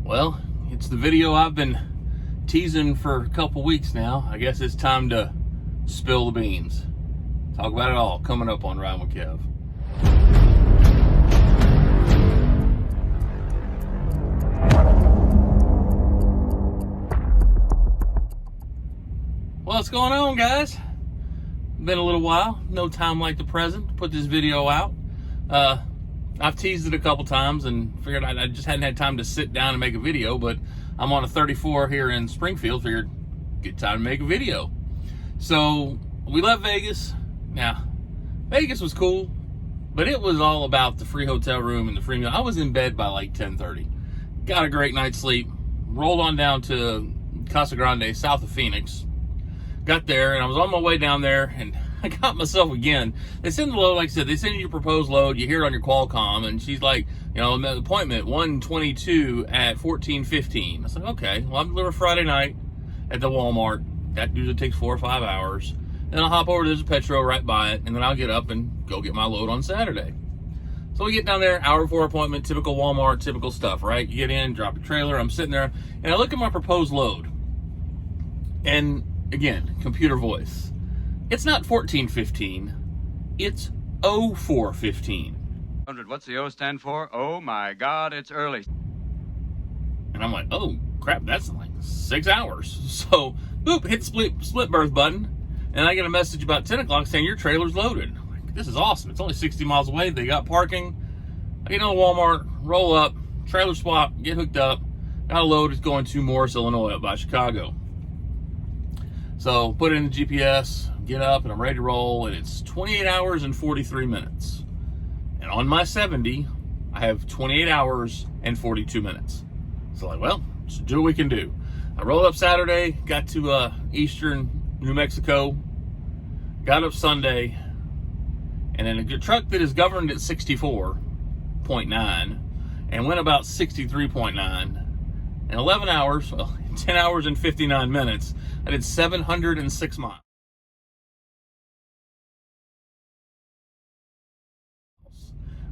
Well, it's the video I've been teasing for a couple weeks now. I guess it's time to spill the beans. Talk about it all coming up on Riding with Kev. What's going on, guys? Been a little while, no time like the present to put this video out. I've teased it a couple times and figured I just hadn't had time to sit down and make a video, but I'm on a 34 here in Springfield, figured good time to make a video. So we left Vegas. Now, Vegas was cool, but it was all about the free hotel room and the free meal. I was in bed by like 10:30. Got a great night's sleep. Rolled on down to Casa Grande, south of Phoenix. Got there, and I was on my way down there, and I got myself again. They send the load, like I said, they send you your proposed load. You hear it on your Qualcomm, and she's like, appointment 122 at 14:15. I was like, okay, well, I'm delivered Friday night at the Walmart. That usually takes 4 or 5 hours. Then I'll hop over to there's a Petro right by it, and then I'll get up and go get my load on Saturday. So we get down there, hour before appointment, typical Walmart, typical stuff, right? You get in, drop your trailer, I'm sitting there, and I look at my proposed load. And again, computer voice. It's not 14:15, it's 04:15. What's the O stand for? Oh my God, it's early. And I'm like, oh crap, that's like 6 hours. So, boop, hit split berth button, and I get a message about 10 o'clock saying your trailer's loaded. I'm like, this is awesome. It's only 60 miles away. They got parking. I get on Walmart, roll up, trailer swap, get hooked up. Got a load. It's going to Morris, Illinois, up by Chicago. So put it in the GPS, get up, and I'm ready to roll, and it's 28 hours and 43 minutes. And on my 70, I have 28 hours and 42 minutes. So like, well, let's do what we can do. I rolled up Saturday, got to eastern New Mexico, got up Sunday, and in a truck that is governed at 64.9 and went about 63.9 in 11 hours, well, 10 hours and 59 minutes, I did 706 miles.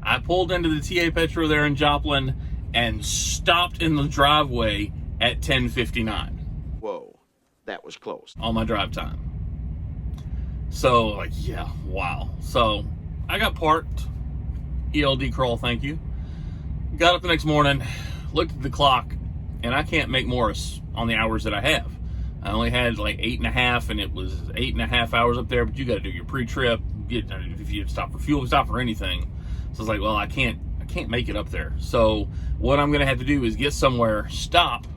I pulled into the TA Petro there in Joplin and stopped in the driveway at 10:59. Whoa, that was close. On my drive time. So, like, yeah, wow. So, I got parked. ELD crawl, thank you. Got up the next morning, looked at the clock, and I can't make Morris on the hours that I have. I only had like 8.5, and it was 8.5 hours up there, but you got to do your pre-trip. If you stop for fuel, stop for anything. So I was like, well, I can't make it up there. So what I'm going to have to do is get somewhere, stop,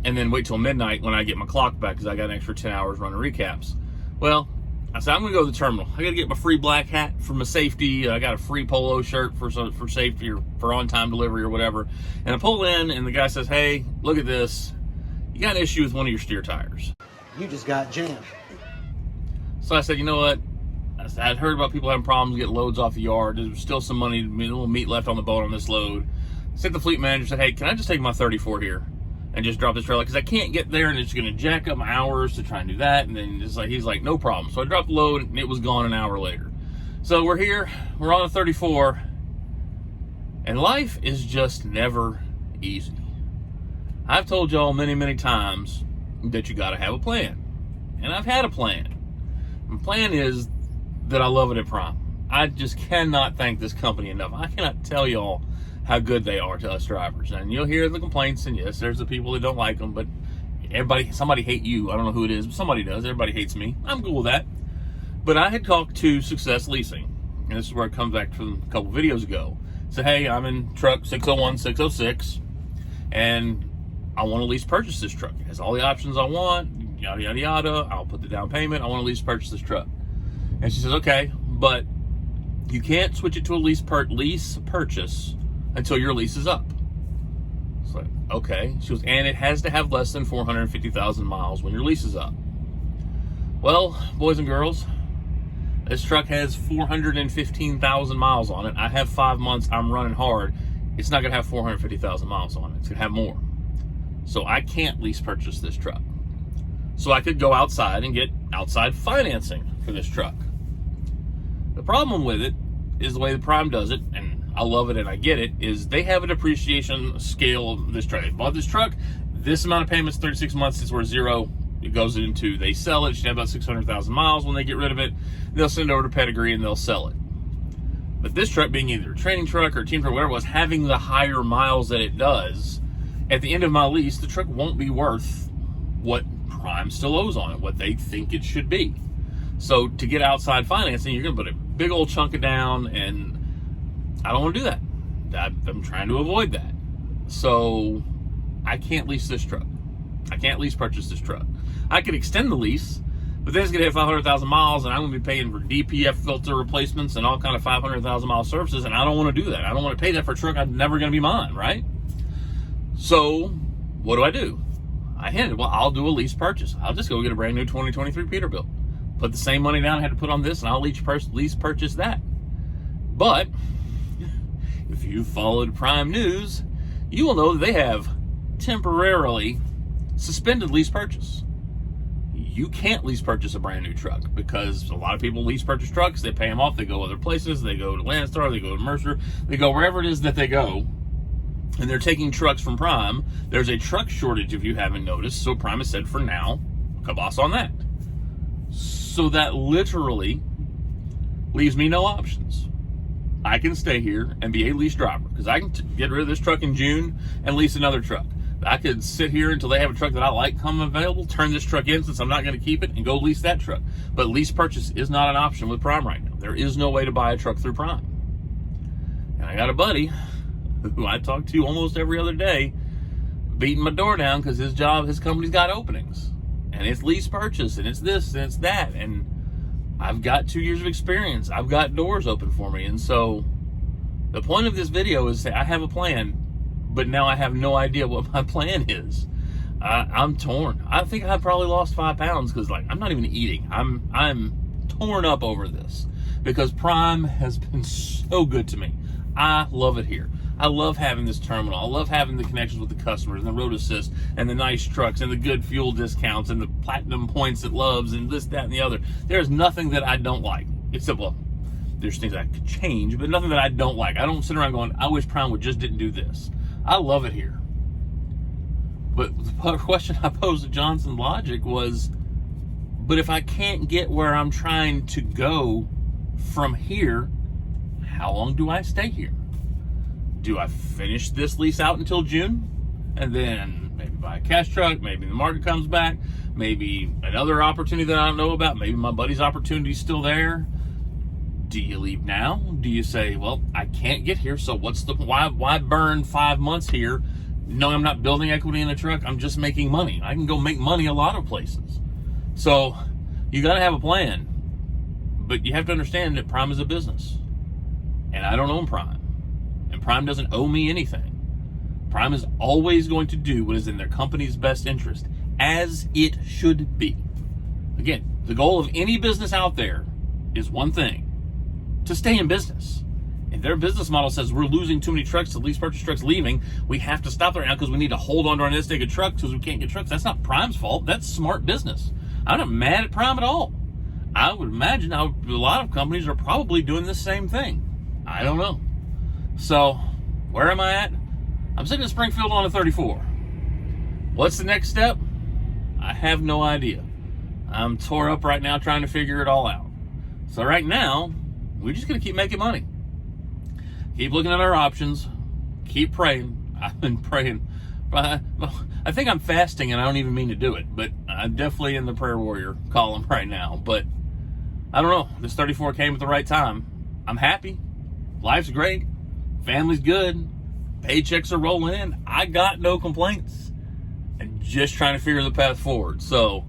and then wait till midnight when I get my clock back, because I got an extra 10 hours running recaps. Well, I said, I'm going to go to the terminal. I got to get my free black hat for my safety. I got a free polo shirt for safety or for on-time delivery or whatever. And I pull in, and the guy says, hey, look at this. You got an issue with one of your steer tires. You just got jammed. So I said, you know what? I'd heard about people having problems getting loads off the yard. There's still some money, a little meat left on the bone on this load. I said to the fleet manager, said, hey, can I just take my 34 here and just drop this trailer? Because I can't get there, and it's going to jack up my hours to try and do that. And then he's like, no problem. So I dropped the load, and it was gone an hour later. So we're here. We're on a 34. And life is just never easy. I've told y'all many, many times that you got to have a plan. And I've had a plan. My plan is that I love it at Prime. I just cannot thank this company enough. I cannot tell y'all how good they are to us drivers. And you'll hear the complaints, and yes, there's the people that don't like them, but somebody hate you. I don't know who it is, but somebody does. Everybody hates me. I'm cool with that. But I had talked to Success Leasing, and this is where it comes back from a couple videos ago. So, hey, I'm in truck 601, 606, and I want to lease purchase this truck. It has all the options I want, yada, yada, yada. I'll put the down payment. I want to lease purchase this truck. And she says, okay, but you can't switch it to a lease purchase until your lease is up. It's like, okay. She goes, and it has to have less than 450,000 miles when your lease is up. Well, boys and girls, this truck has 415,000 miles on it. I have 5 months. I'm running hard. It's not going to have 450,000 miles on it. It's going to have more. So I can't lease purchase this truck. So I could go outside and get outside financing for this truck. The problem with it is the way the Prime does it, and I love it and I get it, is they have a depreciation scale of this truck. They bought this truck, this amount of payments, 36 months is where zero it goes into. They sell it, it should have about 600,000 miles. When they get rid of it, they'll send it over to Pedigree and they'll sell it. But this truck, being either a training truck or a team truck, whatever it was, having the higher miles that it does, at the end of my lease, the truck won't be worth what Prime still owes on it, what they think it should be. So to get outside financing, you're going to put a big old chunk of down, and I don't want to do that. I'm trying to avoid that. So I can't lease this truck. I can't lease purchase this truck. I could extend the lease, but then it's going to hit 500,000 miles, and I'm going to be paying for DPF filter replacements and all kind of 500,000 mile services, and I don't want to do that. I don't want to pay that for a truck that's never going to be mine, right? So what do? I hinted, well, I'll do a lease purchase. I'll just go get a brand new 2023 Peterbilt. Put the same money down I had to put on this, and I'll lease purchase that. But if you followed Prime News, you will know that they have temporarily suspended lease purchase. You can't lease purchase a brand new truck because a lot of people lease purchase trucks. They pay them off. They go other places. They go to Landstar. They go to Mercer. They go wherever it is that they go. And they're taking trucks from Prime. There's a truck shortage, if you haven't noticed. So Prime has said, for now, kibosh on that. So that literally leaves me no options. I can stay here and be a lease driver because I can get rid of this truck in June and lease another truck. I could sit here until they have a truck that I like come available, turn this truck in since I'm not going to keep it, and go lease that truck. But lease purchase is not an option with Prime right now. There is no way to buy a truck through Prime. And I got a buddy who I talk to almost every other day beating my door down because his company's got openings. And it's lease purchase, and it's this, and it's that. And I've got 2 years of experience. I've got doors open for me. And so the point of this video is that I have a plan, but now I have no idea what my plan is. I'm torn. I think I probably lost 5 pounds because, like, I'm not even eating. I'm torn up over this because Prime has been so good to me. I love it here. I love having this terminal. I love having the connections with the customers and the road assist and the nice trucks and the good fuel discounts and the platinum points it loves and this, that, and the other. There's nothing that I don't like. Except, well, there's things I could change, but nothing that I don't like. I don't sit around going, I wish Prime didn't do this. I love it here. But the question I posed to Johnson Logic was, but if I can't get where I'm trying to go from here, how long do I stay here? Do I finish this lease out until June and then maybe buy a cash truck? Maybe the market comes back. Maybe another opportunity that I don't know about. Maybe my buddy's opportunity is still there. Do you leave now? Do you say, well, I can't get here, so why burn 5 months here? No, I'm not building equity in a truck. I'm just making money. I can go make money a lot of places. So you got to have a plan, but you have to understand that Prime is a business, and I don't own Prime. And Prime doesn't owe me anything. Prime is always going to do what is in their company's best interest, as it should be. Again, the goal of any business out there is one thing: to stay in business. If their business model says we're losing too many trucks to lease purchase trucks leaving, we have to stop there now because we need to hold on to our nest egg of trucks because we can't get trucks. That's not Prime's fault. That's smart business. I'm not mad at Prime at all. I would imagine a lot of companies are probably doing the same thing. I don't know. So, where am I at? I'm sitting in Springfield on a 34. What's the next step? I have no idea. I'm tore up right now trying to figure it all out. So right now, we're just going to keep making money. Keep looking at our options. Keep praying. I've been praying. I think I'm fasting and I don't even mean to do it, but I'm definitely in the prayer warrior column right now. But I don't know. This 34 came at the right time. I'm happy. Life's great. Family's good. Paychecks are rolling in. I got no complaints. And just trying to figure the path forward. So,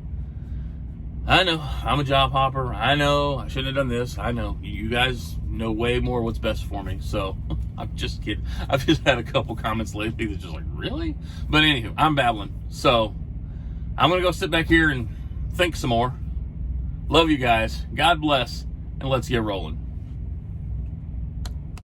I know I'm a job hopper. I know I shouldn't have done this. I know you guys know way more what's best for me. So, I'm just kidding. I've just had a couple comments lately that's just like, really? But anywho, I'm babbling. So, I'm going to go sit back here and think some more. Love you guys. God bless. And let's get rolling.